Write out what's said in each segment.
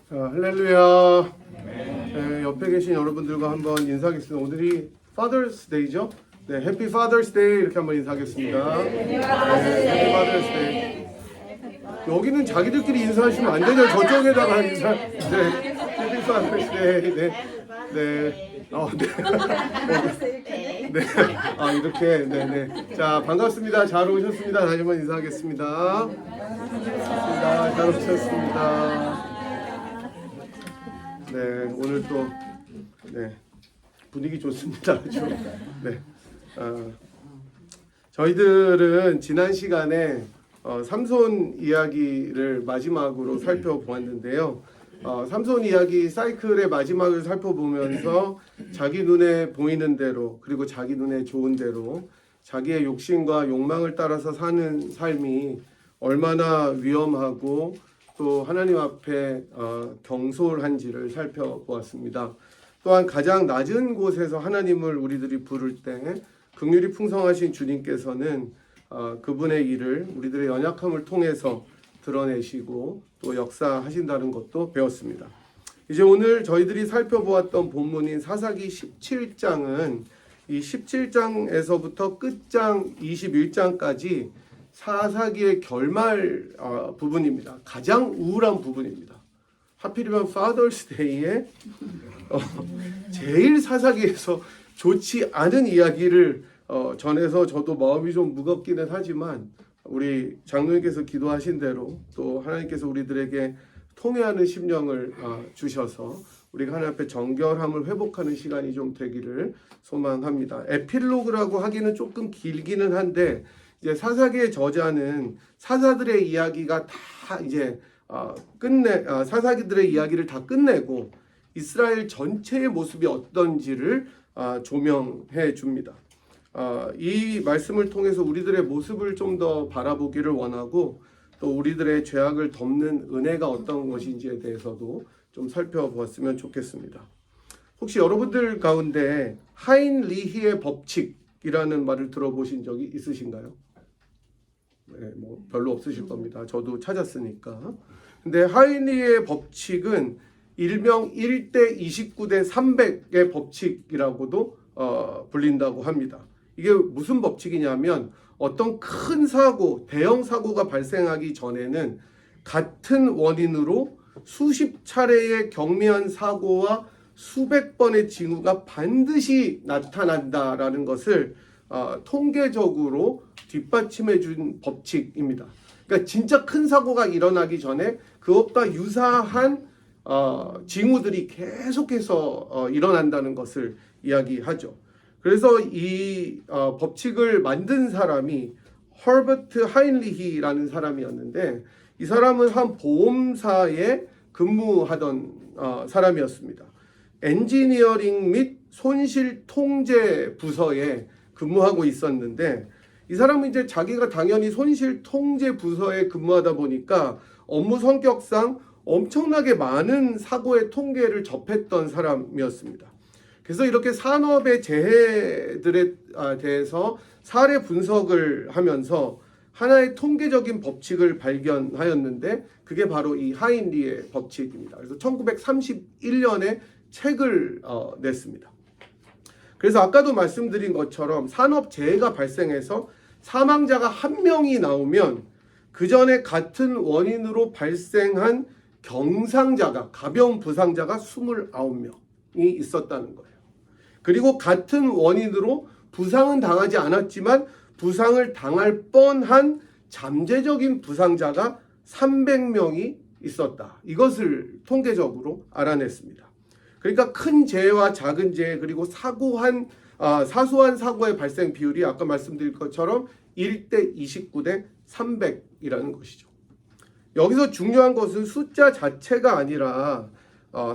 할렐루야. 네, 옆에 계신 여러분들과 한번 인사하겠습니다. 오늘이 Father's Day죠? 네, Happy Father's Day 이렇게 한번 인사하겠습니다. 네, Happy Father's Day. 여기는 자기들끼리 인사하시면 안 되죠. 저쪽에다가 인사. 네, Happy Father's Day. 네, 네. 네. 네. 아, 이렇게. 네, 네. 자, 반갑습니다. 잘 오셨습니다. 다시 한번 인사하겠습니다. 반갑습니다. 잘 오셨습니다. 네, 오늘 또 네, 분위기 좋습니다. 아주. 네, 저희들은 지난 시간에 삼손 이야기를 마지막으로 살펴보았는데요. 삼손 이야기 사이클의 마지막을 살펴보면서 자기 눈에 보이는 대로 그리고 자기 눈에 좋은 대로 자기의 욕심과 욕망을 따라서 사는 삶이 얼마나 위험하고 또 하나님 앞에 경솔한지를 살펴보았습니다. 또한 가장 낮은 곳에서 하나님을 우리들이 부를 때 긍휼이 풍성하신 주님께서는 그분의 일을 우리들의 연약함을 통해서 드러내시고 또 역사하신다는 것도 배웠습니다. 이제 오늘 저희들이 살펴보았던 본문인 사사기 17장은 이 17장에서부터 끝장 21장까지 사사기의 결말 부분입니다. 가장 우울한 부분입니다. 하필이면 Father's Day에 제일 사사기에서 좋지 않은 이야기를 전해서 저도 마음이 좀 무겁기는 하지만 우리 장로님께서 기도하신 대로 또 하나님께서 우리들에게 통회하는 심령을 주셔서 우리가 하나님 앞에 정결함을 회복하는 시간이 좀 되기를 소망합니다. 에필로그라고 하기는 조금 길기는 한데 이제 사사기의 저자는 사사들의 이야기가 다 이제 사사기들의 이야기를 다 끝내고 이스라엘 전체의 모습이 어떤지를 조명해 줍니다. 이 말씀을 통해서 우리들의 모습을 좀 더 바라보기를 원하고 또 우리들의 죄악을 덮는 은혜가 어떤 것인지에 대해서도 좀 살펴보았으면 좋겠습니다. 혹시 여러분들 가운데 하인리히의 법칙이라는 말을 들어보신 적이 있으신가요? 네, 뭐 별로 없으실 겁니다. 저도 찾았으니까. 근데 하인리히의 법칙은 일명 1대 29대 300의 법칙이라고도 불린다고 합니다. 이게 무슨 법칙이냐면 어떤 큰 사고, 대형 사고가 발생하기 전에는 같은 원인으로 수십 차례의 경미한 사고와 수백 번의 징후가 반드시 나타난다라는 것을 통계적으로 뒷받침해 준 법칙입니다. 그러니까 진짜 큰 사고가 일어나기 전에 그것과 유사한 징후들이 계속해서 일어난다는 것을 이야기하죠. 그래서 이 법칙을 만든 사람이 허버트 하인리히라는 사람이었는데 이 사람은 한 보험사에 근무하던 사람이었습니다. 엔지니어링 및 손실 통제 부서에 근무하고 있었는데 이 사람은 이제 자기가 당연히 손실 통제 부서에 근무하다 보니까 업무 성격상 엄청나게 많은 사고의 통계를 접했던 사람이었습니다. 그래서 이렇게 산업의 재해들에 대해서 사례 분석을 하면서 하나의 통계적인 법칙을 발견하였는데 그게 바로 이 하인리히의 법칙입니다. 그래서 1931년에 책을 냈습니다. 그래서 아까도 말씀드린 것처럼 산업 재해가 발생해서 사망자가 한 명이 나오면 그 전에 같은 원인으로 발생한 경상자가 가벼운 부상자가 29명이 있었다는 거예요. 그리고 같은 원인으로 부상은 당하지 않았지만 부상을 당할 뻔한 잠재적인 부상자가 300명이 있었다. 이것을 통계적으로 알아냈습니다. 그러니까 큰 재해와 작은 재해 그리고 사소한 사고의 발생 비율이 아까 말씀드린 것처럼 1대 29대 300이라는 것이죠. 여기서 중요한 것은 숫자 자체가 아니라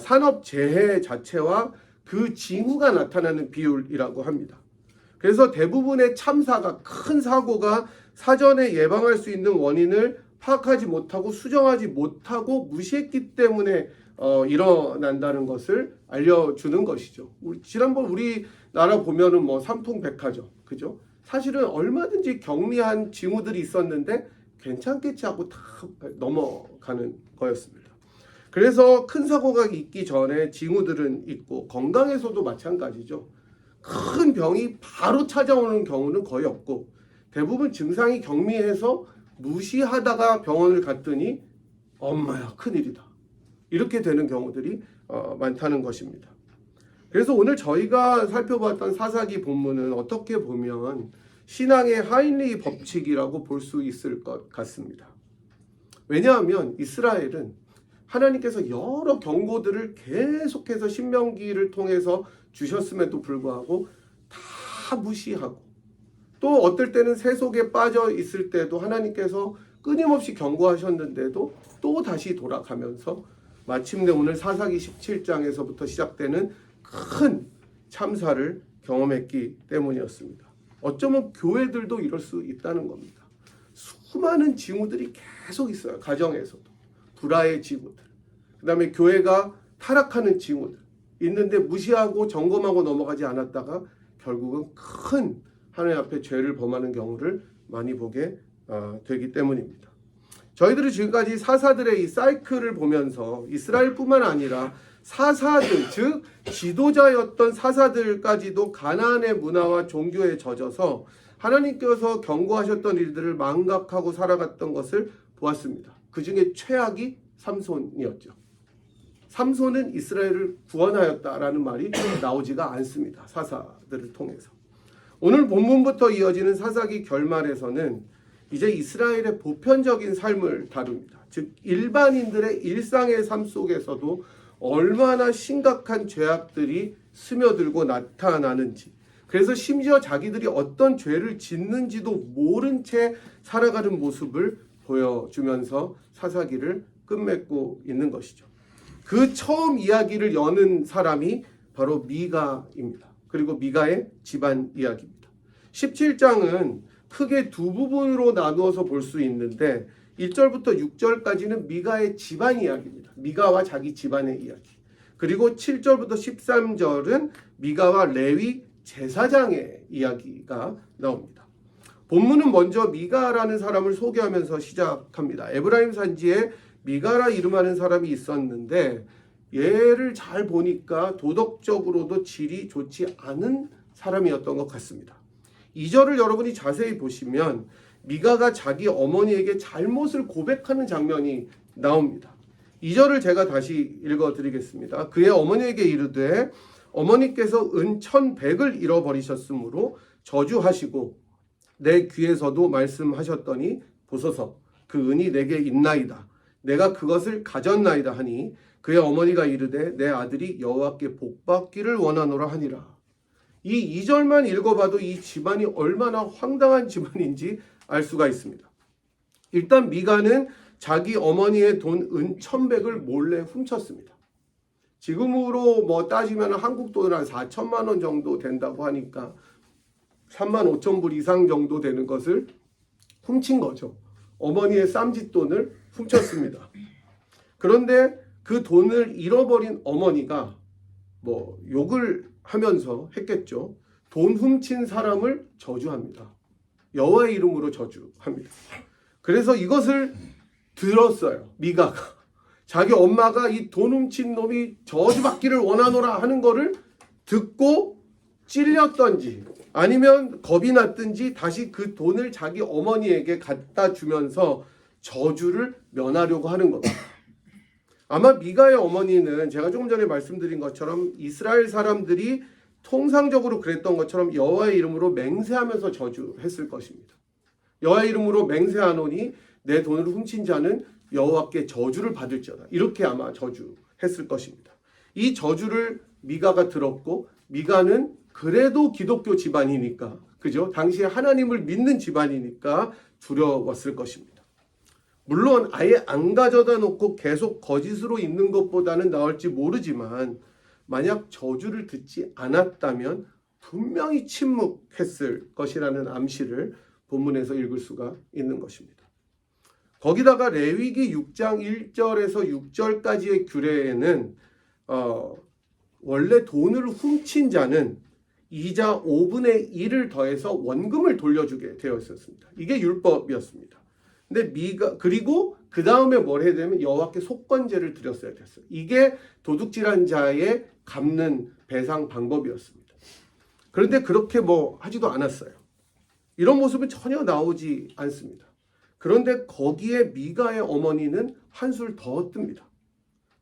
산업 재해 자체와 그 징후가 나타나는 비율이라고 합니다. 그래서 대부분의 참사가 큰 사고가 사전에 예방할 수 있는 원인을 파악하지 못하고 수정하지 못하고 무시했기 때문에 일어난다는 것을 알려주는 것이죠. 지난번 우리나라 보면은 뭐 삼풍백화죠, 그죠? 사실은 얼마든지 경미한 징후들이 있었는데 괜찮겠지 하고 다 넘어가는 거였습니다. 그래서 큰 사고가 있기 전에 징후들은 있고 건강에서도 마찬가지죠. 큰 병이 바로 찾아오는 경우는 거의 없고 대부분 증상이 경미해서 무시하다가 병원을 갔더니 엄마야 큰일이다. 이렇게 되는 경우들이 많다는 것입니다. 그래서 오늘 저희가 살펴봤던 사사기 본문은 어떻게 보면 신앙의 하인리 법칙이라고 볼 수 있을 것 같습니다. 왜냐하면 이스라엘은 하나님께서 여러 경고들을 계속해서 신명기를 통해서 주셨음에도 불구하고 다 무시하고 또 어떨 때는 세속에 빠져 있을 때도 하나님께서 끊임없이 경고하셨는데도 또 다시 돌아가면서 마침내 오늘 사사기 17장에서부터 시작되는 큰 참사를 경험했기 때문이었습니다. 어쩌면 교회들도 이럴 수 있다는 겁니다. 수많은 징후들이 계속 있어요. 가정에서도 불화의 징후들, 그 다음에 교회가 타락하는 징후들 있는데 무시하고 점검하고 넘어가지 않았다가 결국은 큰 하나님 앞에 죄를 범하는 경우를 많이 보게 되기 때문입니다. 저희들이 지금까지 사사들의 이 사이클을 보면서 이스라엘뿐만 아니라 사사들, 즉 지도자였던 사사들까지도 가나안의 문화와 종교에 젖어서 하나님께서 경고하셨던 일들을 망각하고 살아갔던 것을 보았습니다. 그 중에 최악이 삼손이었죠. 삼손은 이스라엘을 구원하였다라는 말이 나오지가 않습니다. 사사들을 통해서. 오늘 본문부터 이어지는 사사기 결말에서는 이제 이스라엘의 보편적인 삶을 다룹니다. 즉 일반인들의 일상의 삶 속에서도 얼마나 심각한 죄악들이 스며들고 나타나는지, 그래서 심지어 자기들이 어떤 죄를 짓는지도 모른 채 살아가는 모습을 보여주면서 사사기를 끝맺고 있는 것이죠. 그 처음 이야기를 여는 사람이 바로 미가입니다. 그리고 미가의 집안 이야기입니다. 17장은 크게 두 부분으로 나누어서 볼 수 있는데 1절부터 6절까지는 미가의 집안 이야기입니다. 미가와 자기 집안의 이야기. 그리고 7절부터 13절은 미가와 레위 제사장의 이야기가 나옵니다. 본문은 먼저 미가라는 사람을 소개하면서 시작합니다. 에브라임 산지에 미가라 이름하는 사람이 있었는데 얘를 잘 보니까 도덕적으로도 질이 좋지 않은 사람이었던 것 같습니다. 2절을 여러분이 자세히 보시면 미가가 자기 어머니에게 잘못을 고백하는 장면이 나옵니다. 2절을 제가 다시 읽어드리겠습니다. 그의 어머니에게 이르되 어머니께서 은 1,100을 잃어버리셨으므로 저주하시고 내 귀에서도 말씀하셨더니 보소서 그 은이 내게 있나이다. 내가 그것을 가졌나이다 하니 그의 어머니가 이르되 내 아들이 여호와께 복받기를 원하노라 하니라. 이 2절만 읽어봐도 이 집안이 얼마나 황당한 집안인지 알 수가 있습니다. 일단 미가는 자기 어머니의 돈 은 1,100을 몰래 훔쳤습니다. 지금으로 뭐 따지면 한국 돈으로 한 4천만 원 정도 된다고 하니까 3만 5천 불 이상 정도 되는 것을 훔친 거죠. 어머니의 쌈짓돈을 훔쳤습니다. 그런데 그 돈을 잃어버린 어머니가 뭐 욕을 하면서 했겠죠. 돈 훔친 사람을 저주합니다. 여호와의 이름으로 저주합니다. 그래서 이것을 들었어요. 미가가. 자기 엄마가 이 돈 훔친 놈이 저주받기를 원하노라 하는 거를 듣고 찔렸던지 아니면 겁이 났든지 다시 그 돈을 자기 어머니에게 갖다 주면서 저주를 면하려고 하는 겁니다. 아마 미가의 어머니는 제가 조금 전에 말씀드린 것처럼 이스라엘 사람들이 통상적으로 그랬던 것처럼 여호와의 이름으로 맹세하면서 저주했을 것입니다. 여호와의 이름으로 맹세하노니 내 돈을 훔친 자는 여호와께 저주를 받을지어다. 이렇게 아마 저주했을 것입니다. 이 저주를 미가가 들었고 미가는 그래도 기독교 집안이니까, 그죠? 당시에 하나님을 믿는 집안이니까 두려웠을 것입니다. 물론 아예 안 가져다 놓고 계속 거짓으로 있는 것보다는 나을지 모르지만 만약 저주를 듣지 않았다면 분명히 침묵했을 것이라는 암시를 본문에서 읽을 수가 있는 것입니다. 거기다가 레위기 6장 1절에서 6절까지의 규례에는 원래 돈을 훔친 자는 이자 5분의 1을 더해서 원금을 돌려주게 되어 있었습니다. 이게 율법이었습니다. 근데 그리고 그 다음에 뭘 해야 되면 여호와께 속건제를 드렸어야 됐어요. 이게 도둑질한 자의 갚는 배상 방법이었습니다. 그런데 그렇게 뭐 하지도 않았어요. 이런 모습은 전혀 나오지 않습니다. 그런데 거기에 미가의 어머니는 한술 더 뜹니다.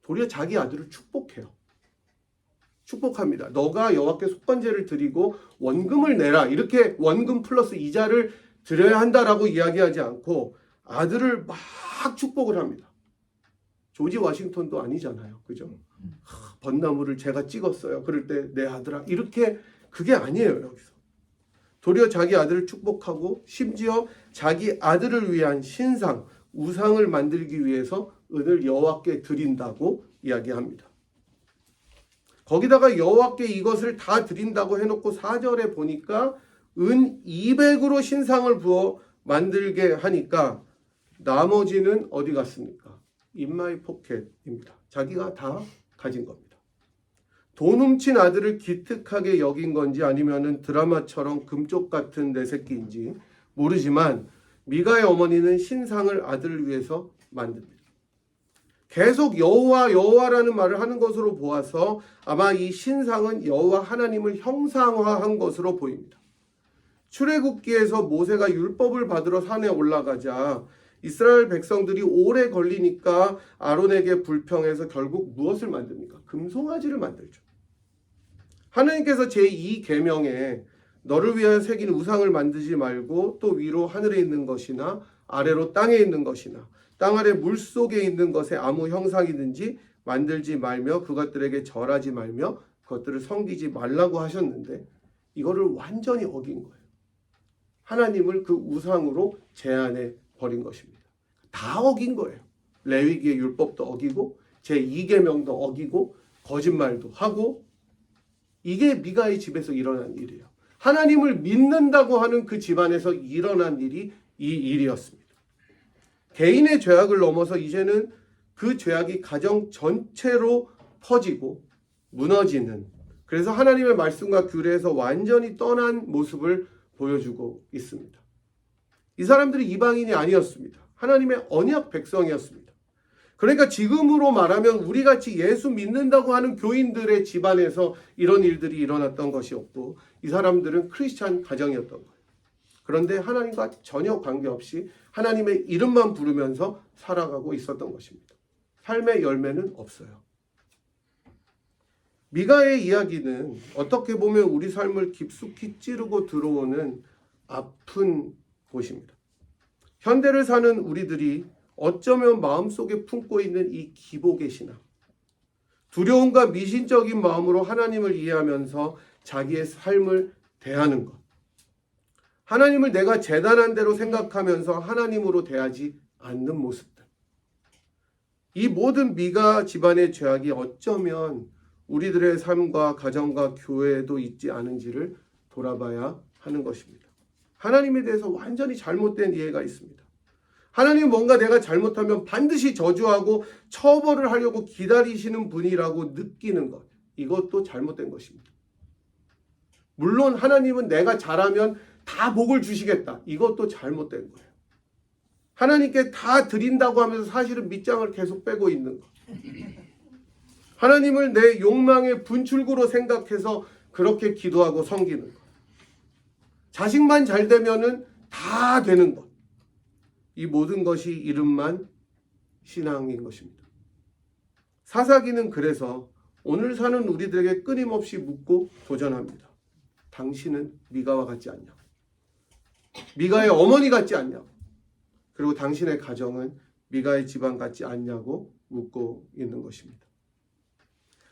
도리어 자기 아들을 축복해요. 축복합니다. 너가 여호와께 속건제를 드리고 원금을 내라. 이렇게 원금 플러스 이자를 드려야 한다라고 이야기하지 않고 아들을 막 축복을 합니다. 조지 워싱턴도 아니잖아요. 그죠? 벚나무를 제가 찍었어요. 그럴 때 내 아들아. 이렇게 그게 아니에요. 여기서. 도리어 자기 아들을 축복하고 심지어 자기 아들을 위한 신상, 우상을 만들기 위해서 은을 여호와께 드린다고 이야기합니다. 거기다가 여호와께 이것을 다 드린다고 해놓고 4절에 보니까 은 200으로 신상을 부어 만들게 하니까 나머지는 어디 갔습니까? In my pocket입니다. 자기가 다 가진 겁니다. 돈 훔친 아들을 기특하게 여긴 건지 아니면은 드라마처럼 금쪽 같은 내 새끼인지 모르지만 미가의 어머니는 신상을 아들을 위해서 만듭니다. 계속 여호와 여호와라는 말을 하는 것으로 보아서 아마 이 신상은 여호와 하나님을 형상화한 것으로 보입니다. 출애굽기에서 모세가 율법을 받으러 산에 올라가자 이스라엘 백성들이 오래 걸리니까 아론에게 불평해서 결국 무엇을 만듭니까? 금송아지를 만들죠. 하나님께서 제2계명에 너를 위하여 새긴 우상을 만들지 말고 또 위로 하늘에 있는 것이나 아래로 땅에 있는 것이나 땅 아래 물속에 있는 것에 아무 형상이든지 만들지 말며 그것들에게 절하지 말며 그것들을 섬기지 말라고 하셨는데 이거를 완전히 어긴 거예요. 하나님을 그 우상으로 제한해 버린 것입니다. 다 어긴 거예요. 레위기의 율법도 어기고 제2계명도 어기고 거짓말도 하고 이게 미가의 집에서 일어난 일이에요. 하나님을 믿는다고 하는 그 집안에서 일어난 일이 이 일이었습니다. 개인의 죄악을 넘어서 이제는 그 죄악이 가정 전체로 퍼지고 무너지는, 그래서 하나님의 말씀과 규례에서 완전히 떠난 모습을 보여주고 있습니다. 이 사람들이 이방인이 아니었습니다. 하나님의 언약 백성이었습니다. 그러니까 지금으로 말하면 우리같이 예수 믿는다고 하는 교인들의 집안에서 이런 일들이 일어났던 것이었고 이 사람들은 크리스찬 가정이었던 거예요. 그런데 하나님과 전혀 관계없이 하나님의 이름만 부르면서 살아가고 있었던 것입니다. 삶의 열매는 없어요. 미가의 이야기는 어떻게 보면 우리 삶을 깊숙이 찌르고 들어오는 아픈 곳입니다. 현대를 사는 우리들이 어쩌면 마음속에 품고 있는 이 기복의 신앙, 두려움과 미신적인 마음으로 하나님을 이해하면서 자기의 삶을 대하는 것, 하나님을 내가 재단한 대로 생각하면서 하나님으로 대하지 않는 모습들, 이 모든 미가 집안의 죄악이 어쩌면 우리들의 삶과 가정과 교회에도 있지 않은지를 돌아봐야 하는 것입니다. 하나님에 대해서 완전히 잘못된 이해가 있습니다. 하나님은 뭔가 내가 잘못하면 반드시 저주하고 처벌을 하려고 기다리시는 분이라고 느끼는 것, 이것도 잘못된 것입니다. 물론 하나님은 내가 잘하면 다 복을 주시겠다, 이것도 잘못된 거예요. 하나님께 다 드린다고 하면서 사실은 밑장을 계속 빼고 있는 것, 하나님을 내 욕망의 분출구로 생각해서 그렇게 기도하고 섬기는 것, 자식만 잘 되면은 다 되는 것, 이 모든 것이 이름만 신앙인 것입니다. 사사기는 그래서 오늘 사는 우리들에게 끊임없이 묻고 도전합니다. 당신은 미가와 같지 않냐고, 미가의 어머니 같지 않냐고, 그리고 당신의 가정은 미가의 집안 같지 않냐고 묻고 있는 것입니다.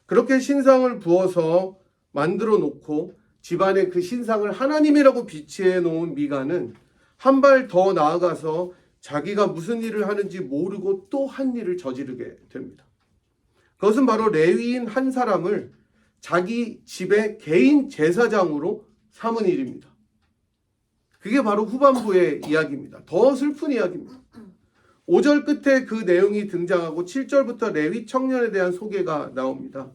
그렇게 신상을 부어서 만들어 놓고 집안에 그 신상을 하나님이라고 비치해 놓은 미가는 한 발 더 나아가서 자기가 무슨 일을 하는지 모르고 또 한 일을 저지르게 됩니다. 그것은 바로 레위인 한 사람을 자기 집의 개인 제사장으로 삼은 일입니다. 그게 바로 후반부의 이야기입니다. 더 슬픈 이야기입니다. 5절 끝에 그 내용이 등장하고 7절부터 레위 청년에 대한 소개가 나옵니다.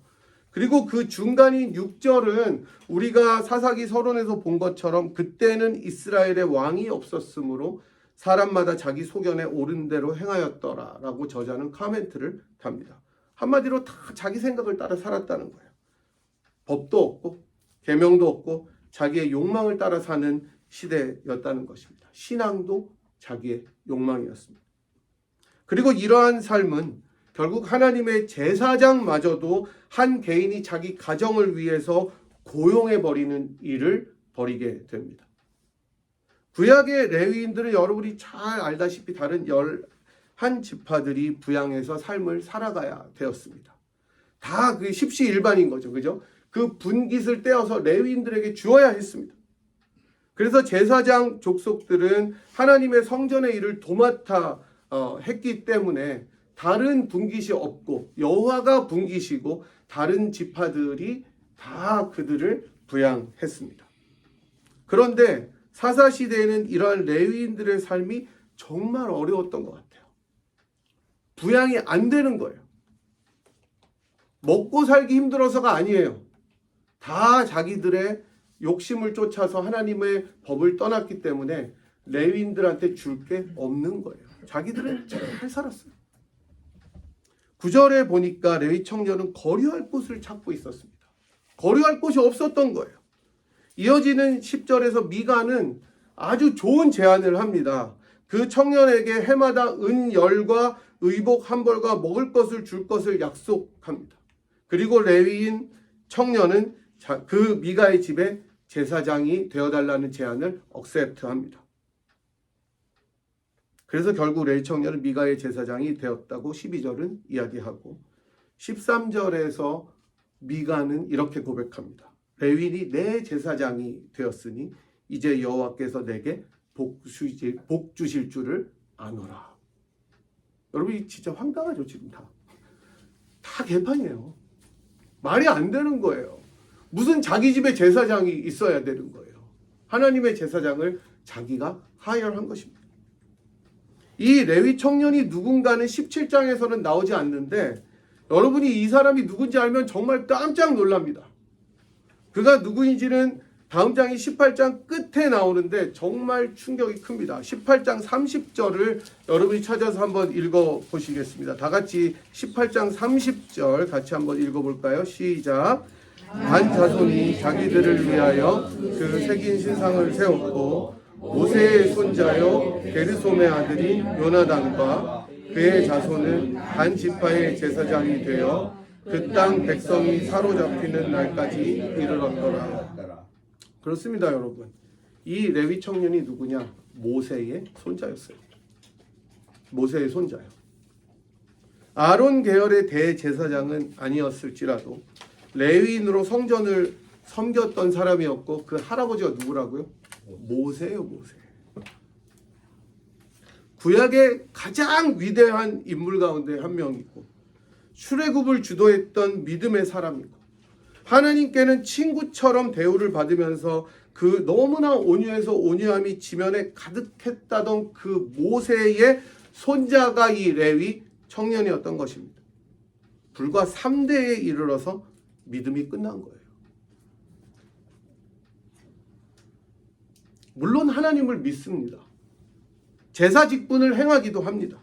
그리고 그 중간인 6절은 우리가 사사기 서론에서 본 것처럼 그때는 이스라엘의 왕이 없었으므로 사람마다 자기 소견에 옳은 대로 행하였더라라고 저자는 커멘트를 답니다. 한마디로 다 자기 생각을 따라 살았다는 거예요. 법도 없고 계명도 없고 자기의 욕망을 따라 사는 시대였다는 것입니다. 신앙도 자기의 욕망이었습니다. 그리고 이러한 삶은 결국 하나님의 제사장마저도 한 개인이 자기 가정을 위해서 고용해버리는 일을 벌이게 됩니다. 구약의 레위인들은 여러분이 잘 알다시피 다른 11지파들이 부양해서 삶을 살아가야 되었습니다. 다 그 십시일반인 거죠. 그죠? 그 분깃을 떼어서 레위인들에게 주어야 했습니다. 그래서 제사장 족속들은 하나님의 성전의 일을 도맡아 했기 때문에 다른 분깃이 없고 여호와가 분깃이고 다른 지파들이 다 그들을 부양했습니다. 그런데 사사시대에는 이러한 레위인들의 삶이 정말 어려웠던 것 같아요. 부양이 안 되는 거예요. 먹고 살기 힘들어서가 아니에요. 다 자기들의 욕심을 쫓아서 하나님의 법을 떠났기 때문에 레위인들한테 줄 게 없는 거예요. 자기들은 잘 살았어요. 9절에 보니까 레위 청년은 거류할 곳을 찾고 있었습니다. 거류할 곳이 없었던 거예요. 이어지는 10절에서 미가는 아주 좋은 제안을 합니다. 그 청년에게 해마다 은열과 의복 한 벌과 먹을 것을 줄 것을 약속합니다. 그리고 레위인 청년은 그 미가의 집에 제사장이 되어달라는 제안을 억셉트합니다. 그래서 결국 레위 청년은 미가의 제사장이 되었다고 12절은 이야기하고 13절에서 미가는 이렇게 고백합니다. 레위인이 내 제사장이 되었으니 이제 여호와께서 내게 복 주실 줄을 아노라. 여러분 진짜 황당하죠. 지금 다 개판이에요. 말이 안 되는 거예요. 무슨 자기 집에 제사장이 있어야 되는 거예요. 하나님의 제사장을 자기가 하혈한 것입니다. 이 레위 청년이 누군가는 17장에서는 나오지 않는데 여러분이 이 사람이 누군지 알면 정말 깜짝 놀랍니다. 그가 누구인지는 다음 장이 18장 끝에 나오는데 정말 충격이 큽니다. 18장 30절을 여러분이 찾아서 한번 읽어보시겠습니다. 다 같이 18장 30절 같이 한번 읽어볼까요? 시작. 단 자손이 자기들을 위하여 그 새긴 신상을 세웠고 모세의 손자요 게르솜의 아들인 요나단과 그의 자손은 단 지파의 제사장이 되어 그 땅 백성이 사로잡히는 날까지 이르렀더라. 그렇습니다, 여러분. 이 레위 청년이 누구냐? 모세의 손자였어요. 모세의 손자요. 아론 계열의 대제사장은 아니었을지라도 레위인으로 성전을 섬겼던 사람이었고 그 할아버지가 누구라고요? 모세예요, 모세. 구약의 가장 위대한 인물 가운데 한 명이고 출애굽을 주도했던 믿음의 사람이고 하나님께는 친구처럼 대우를 받으면서 그 너무나 온유해서 온유함이 지면에 가득했다던 그 모세의 손자가 이 레위 청년이었던 것입니다. 불과 3대에 이르러서 믿음이 끝난 거예요. 물론 하나님을 믿습니다. 제사 직분을 행하기도 합니다.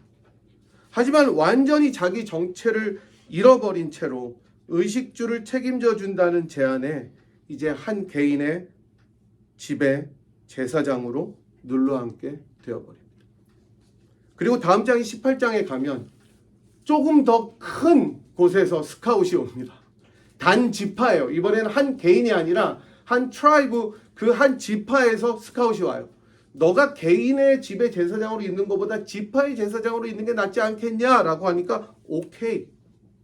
하지만 완전히 자기 정체를 잃어버린 채로 의식주를 책임져 준다는 제안에 이제 한 개인의 집에 제사장으로 눌러앉게 되어버립니다. 그리고 다음 장인 18장에 가면 조금 더 큰 곳에서 스카웃이 옵니다. 단 지파예요. 이번에는 한 개인이 아니라 한 트라이브, 그 한 지파에서 스카웃이 와요. 너가 개인의 집에 제사장으로 있는 것보다 지파의 제사장으로 있는 게 낫지 않겠냐라고 하니까 오케이.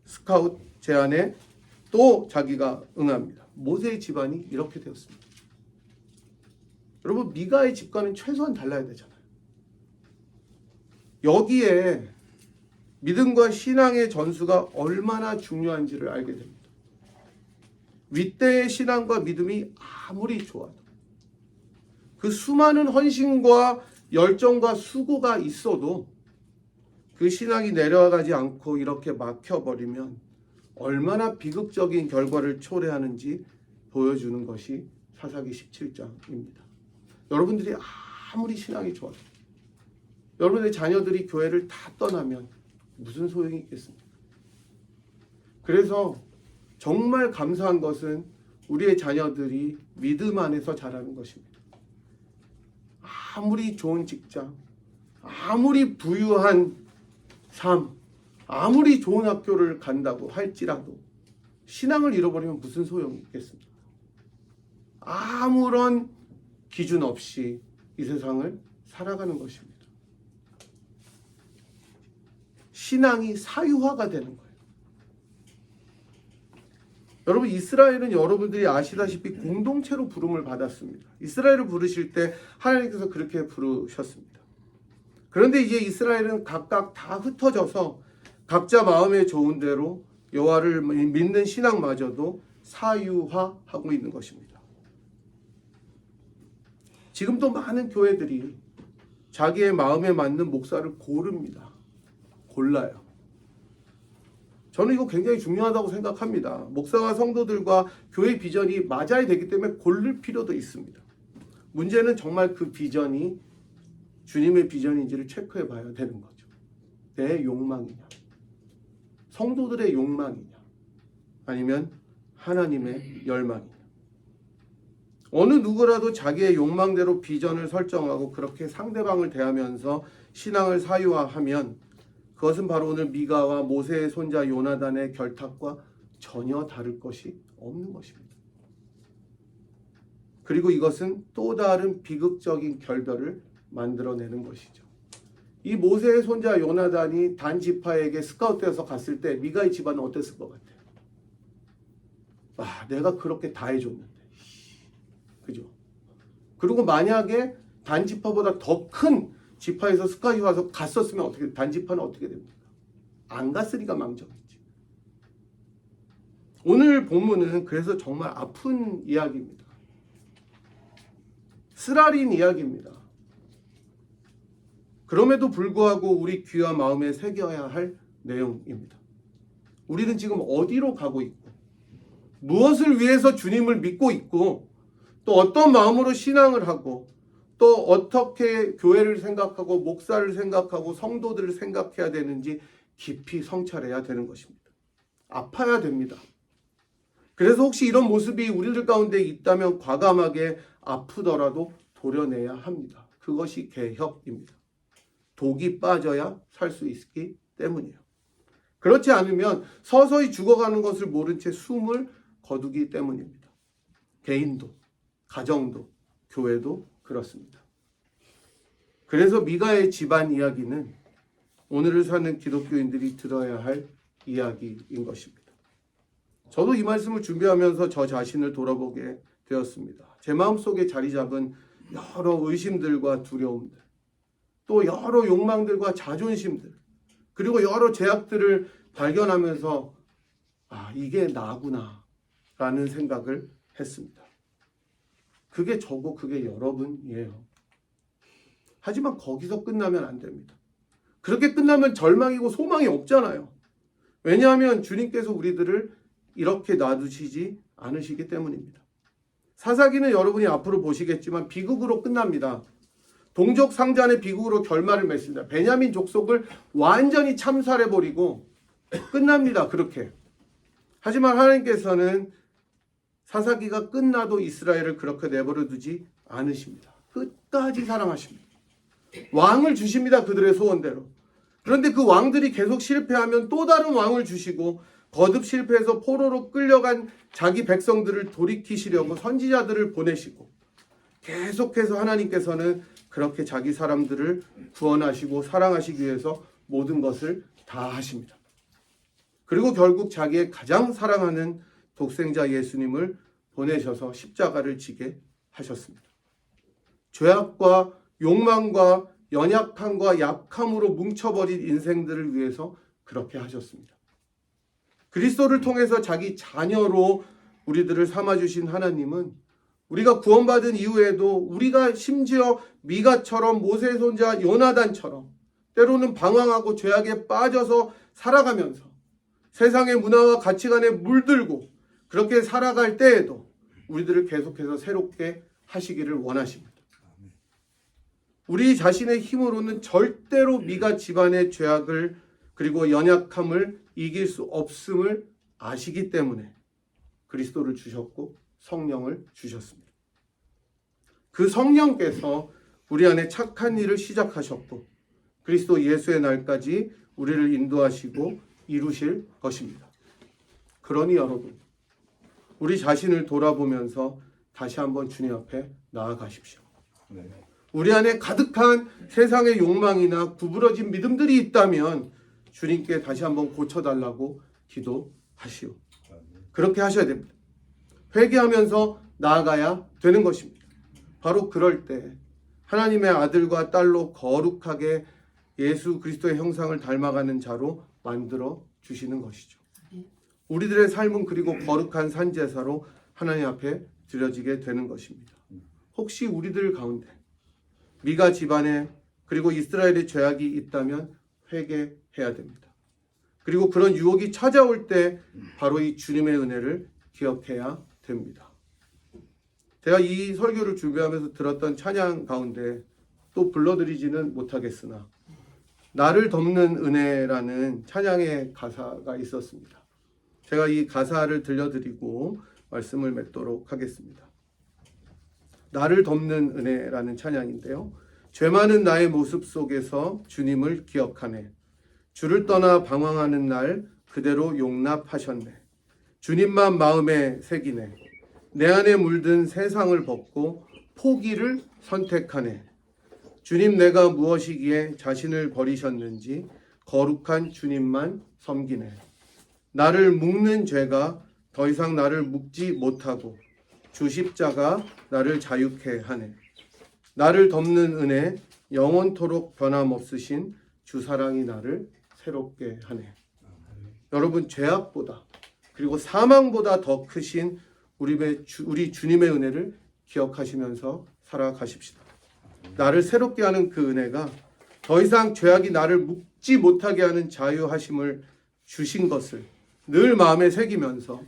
스카웃 제안에 또 자기가 응합니다. 모세의 집안이 이렇게 되었습니다. 여러분 미가의 집과는 최소한 달라야 되잖아요. 여기에 믿음과 신앙의 전수가 얼마나 중요한지를 알게 됩니다. 윗대의 신앙과 믿음이 아무리 좋아도 그 수많은 헌신과 열정과 수고가 있어도 그 신앙이 내려가지 않고 이렇게 막혀버리면 얼마나 비극적인 결과를 초래하는지 보여주는 것이 사사기 17장입니다. 여러분들이 아무리 신앙이 좋아도 여러분의 자녀들이 교회를 다 떠나면 무슨 소용이 있겠습니까? 그래서 정말 감사한 것은 우리의 자녀들이 믿음 안에서 자라는 것입니다. 아무리 좋은 직장, 아무리 부유한 삶, 아무리 좋은 학교를 간다고 할지라도 신앙을 잃어버리면 무슨 소용이 있겠습니까? 아무런 기준 없이 이 세상을 살아가는 것입니다. 신앙이 사유화가 되는 거예요. 여러분, 이스라엘은 여러분들이 아시다시피 공동체로 부름을 받았습니다. 이스라엘을 부르실 때 하나님께서 그렇게 부르셨습니다. 그런데 이제 이스라엘은 각각 다 흩어져서 각자 마음에 좋은 대로 여호와를 믿는 신앙마저도 사유화하고 있는 것입니다. 지금도 많은 교회들이 자기의 마음에 맞는 목사를 고릅니다. 골라요. 저는 이거 굉장히 중요하다고 생각합니다. 목사와 성도들과 교회 비전이 맞아야 되기 때문에 고를 필요도 있습니다. 문제는 정말 그 비전이 주님의 비전인지를 체크해 봐야 되는 거죠. 내 욕망이냐, 성도들의 욕망이냐, 아니면 하나님의 열망이냐. 어느 누구라도 자기의 욕망대로 비전을 설정하고 그렇게 상대방을 대하면서 신앙을 사유화하면 그것은 바로 오늘 미가와 모세의 손자 요나단의 결탁과 전혀 다를 것이 없는 것입니다. 그리고 이것은 또 다른 비극적인 결별을 만들어내는 것이죠. 이 모세의 손자 요나단이 단 지파에게 스카우트해서 갔을 때 미가의 집안은 어땠을 것 같아요? 아, 내가 그렇게 다 해줬는데. 그죠? 그리고 만약에 단 지파보다 더 큰 지파에서 스카우트 와서 갔었으면 어떻게, 단 지파는 어떻게 됩니까? 안 갔으니까 망정이지. 오늘 본문은 그래서 정말 아픈 이야기입니다. 쓰라린 이야기입니다. 그럼에도 불구하고 우리 귀와 마음에 새겨야 할 내용입니다. 우리는 지금 어디로 가고 있고, 무엇을 위해서 주님을 믿고 있고, 또 어떤 마음으로 신앙을 하고, 또 어떻게 교회를 생각하고 목사를 생각하고 성도들을 생각해야 되는지 깊이 성찰해야 되는 것입니다. 아파야 됩니다. 그래서 혹시 이런 모습이 우리들 가운데 있다면 과감하게 아프더라도 도려내야 합니다. 그것이 개혁입니다. 독이 빠져야 살 수 있기 때문이에요. 그렇지 않으면 서서히 죽어가는 것을 모른 채 숨을 거두기 때문입니다. 개인도, 가정도, 교회도 그렇습니다. 그래서 미가의 집안 이야기는 오늘을 사는 기독교인들이 들어야 할 이야기인 것입니다. 저도 이 말씀을 준비하면서 저 자신을 돌아보게 되었습니다. 제 마음속에 자리 잡은 여러 의심들과 두려움들, 또 여러 욕망들과 자존심들, 그리고 여러 제약들을 발견하면서 아, 이게 나구나 라는 생각을 했습니다. 그게 저고 그게 여러분이에요. 하지만 거기서 끝나면 안 됩니다. 그렇게 끝나면 절망이고 소망이 없잖아요. 왜냐하면 주님께서 우리들을 이렇게 놔두시지 않으시기 때문입니다. 사사기는 여러분이 앞으로 보시겠지만 비극으로 끝납니다. 동족 상잔의 비극으로 결말을 맺습니다. 베냐민 족속을 완전히 참살해버리고 끝납니다. 그렇게. 하지만 하나님께서는 사사기가 끝나도 이스라엘을 그렇게 내버려 두지 않으십니다. 끝까지 사랑하십니다. 왕을 주십니다. 그들의 소원대로. 그런데 그 왕들이 계속 실패하면 또 다른 왕을 주시고 거듭 실패해서 포로로 끌려간 자기 백성들을 돌이키시려고 선지자들을 보내시고 계속해서 하나님께서는 그렇게 자기 사람들을 구원하시고 사랑하시기 위해서 모든 것을 다 하십니다. 그리고 결국 자기의 가장 사랑하는 독생자 예수님을 보내셔서 십자가를 지게 하셨습니다. 죄악과 욕망과 연약함과 약함으로 뭉쳐버린 인생들을 위해서 그렇게 하셨습니다. 그리스도를 통해서 자기 자녀로 우리들을 삼아주신 하나님은 우리가 구원받은 이후에도 우리가 심지어 미가처럼 모세의 손자 요나단처럼 때로는 방황하고 죄악에 빠져서 살아가면서 세상의 문화와 가치관에 물들고 그렇게 살아갈 때에도 우리들을 계속해서 새롭게 하시기를 원하십니다. 우리 자신의 힘으로는 절대로 미가 집안의 죄악을 그리고 연약함을 이길 수 없음을 아시기 때문에 그리스도를 주셨고 성령을 주셨습니다. 그 성령께서 우리 안에 착한 일을 시작하셨고 그리스도 예수의 날까지 우리를 인도하시고 이루실 것입니다. 그러니 여러분, 우리 자신을 돌아보면서 다시 한번 주님 앞에 나아가십시오. 우리 안에 가득한 세상의 욕망이나 구부러진 믿음들이 있다면 주님께 다시 한번 고쳐달라고 기도하시오. 그렇게 하셔야 됩니다. 회개하면서 나아가야 되는 것입니다. 바로 그럴 때 하나님의 아들과 딸로 거룩하게 예수 그리스도의 형상을 닮아가는 자로 만들어 주시는 것이죠. 우리들의 삶은 그리고 거룩한 산제사로 하나님 앞에 드려지게 되는 것입니다. 혹시 우리들 가운데 미가 집안에 그리고 이스라엘의 죄악이 있다면 회개해야 됩니다. 그리고 그런 유혹이 찾아올 때 바로 이 주님의 은혜를 기억해야 됩니다. 제가 이 설교를 준비하면서 들었던 찬양 가운데 또 불러드리지는 못하겠으나 나를 덮는 은혜라는 찬양의 가사가 있었습니다. 제가 이 가사를 들려드리고 말씀을 맺도록 하겠습니다. 나를 덮는 은혜라는 찬양인데요. 죄 많은 나의 모습 속에서 주님을 기억하네. 주를 떠나 방황하는 날 그대로 용납하셨네. 주님만 마음에 새기네. 내 안에 물든 세상을 벗고 포기를 선택하네. 주님 내가 무엇이기에 자신을 버리셨는지 거룩한 주님만 섬기네. 나를 묶는 죄가 더 이상 나를 묶지 못하고 주 십자가 나를 자유케 하네. 나를 덮는 은혜 영원토록 변함없으신 주 사랑이 나를 새롭게 하네. 여러분, 죄악보다 그리고 사망보다 더 크신 우리 주님의 은혜를 기억하시면서 살아가십시다. 나를 새롭게 하는 그 은혜가 더 이상 죄악이 나를 묶지 못하게 하는 자유하심을 주신 것을 늘 마음에 새기면서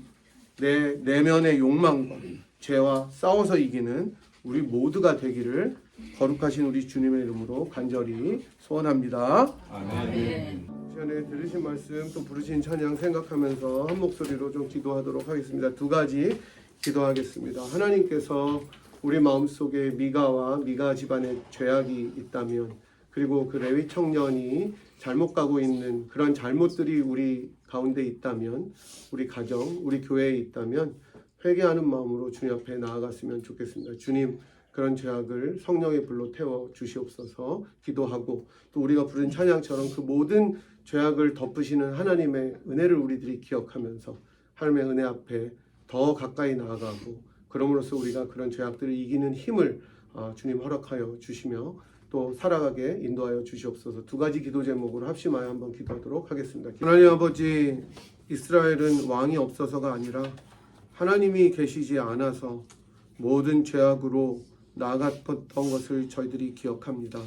내 내면의 욕망과 죄와 싸워서 이기는 우리 모두가 되기를 거룩하신 우리 주님의 이름으로 간절히 소원합니다. 아멘. 시간에 들으신 말씀 또 부르신 찬양 생각하면서 한 목소리로 좀 기도하도록 하겠습니다. 두 가지 기도하겠습니다. 하나님께서 우리 마음속에 미가와 미가 집안의 죄악이 있다면 그리고 그 레위 청년이 잘못 가고 있는 그런 잘못들이 우리 가운데 있다면 우리 가정, 우리 교회에 있다면 회개하는 마음으로 주님 앞에 나아갔으면 좋겠습니다. 주님, 그런 죄악을 성령의 불로 태워 주시옵소서 기도하고 또 우리가 부른 찬양처럼 그 모든 죄악을 덮으시는 하나님의 은혜를 우리들이 기억하면서 하나님의 은혜 앞에 더 가까이 나아가고 그럼으로써 우리가 그런 죄악들을 이기는 힘을 주님 허락하여 주시며 또 살아가게 인도하여 주시옵소서. 두 가지 기도 제목으로 합심하여 한번 기도하도록 하겠습니다. 하나님 아버지, 이스라엘은 왕이 없어서가 아니라 하나님이 계시지 않아서 모든 죄악으로 나아갔던 것을 저희들이 기억합니다.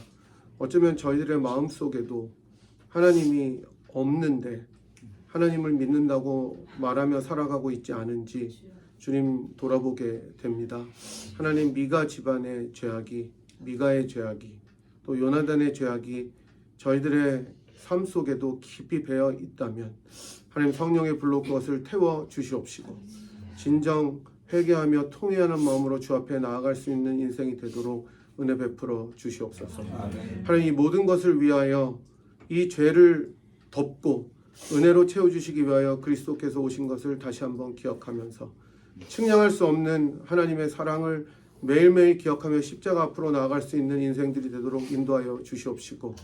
어쩌면 저희들의 마음속에도 하나님이 없는데 하나님을 믿는다고 말하며 살아가고 있지 않은지 주님 돌아보게 됩니다. 하나님, 미가 집안의 죄악이, 미가의 죄악이, 또 요나단의 죄악이 저희들의 삶 속에도 깊이 배어 있다면 하나님 성령의 불로 그것을 태워 주시옵시고 진정 회개하며 통회하는 마음으로 주 앞에 나아갈 수 있는 인생이 되도록 은혜 베풀어 주시옵소서. 하나님, 이 모든 것을 위하여 이 죄를 덮고 은혜로 채워주시기 위하여 그리스도께서 오신 것을 다시 한번 기억하면서 측량할 수 없는 하나님의 사랑을 매일매일 기억하며 십자가 앞으로 나아갈 수 있는 인생들이 되도록 인도하여 주시옵시고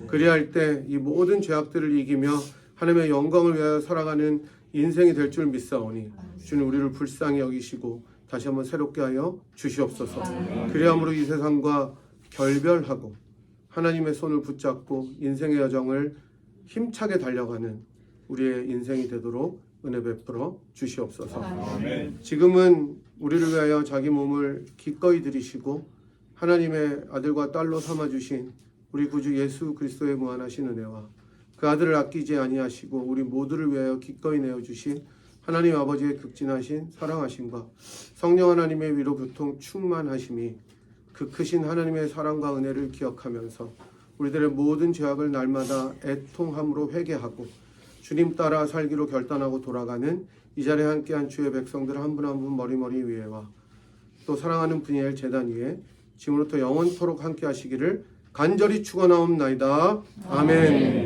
그리할 때 이 모든 죄악들을 이기며 하나님의 영광을 위하여 살아가는 인생이 될 줄 믿사오니 주님 우리를 불쌍히 여기시고 다시 한번 새롭게 하여 주시옵소서. 그리함으로 이 세상과 결별하고 하나님의 손을 붙잡고 인생의 여정을 힘차게 달려가는 우리의 인생이 되도록 은혜 베풀어 주시옵소서. 아멘. 지금은 우리를 위하여 자기 몸을 기꺼이 드리시고 하나님의 아들과 딸로 삼아주신 우리 구주 예수 그리스도의 무한하신 은혜와 그 아들을 아끼지 아니하시고 우리 모두를 위하여 기꺼이 내어주신 하나님 아버지의 극진하신 사랑하심과 성령 하나님의 위로 교통 충만하심이 그 크신 하나님의 사랑과 은혜를 기억하면서 우리들의 모든 죄악을 날마다 애통함으로 회개하고 주님 따라 살기로 결단하고 돌아가는 이 자리에 함께한 주의 백성들 한 분 한 분 머리머리 위에와 또 사랑하는 분야의 재단 위에 지금부터 영원토록 함께 하시기를 간절히 축원하옵나이다. 아멘.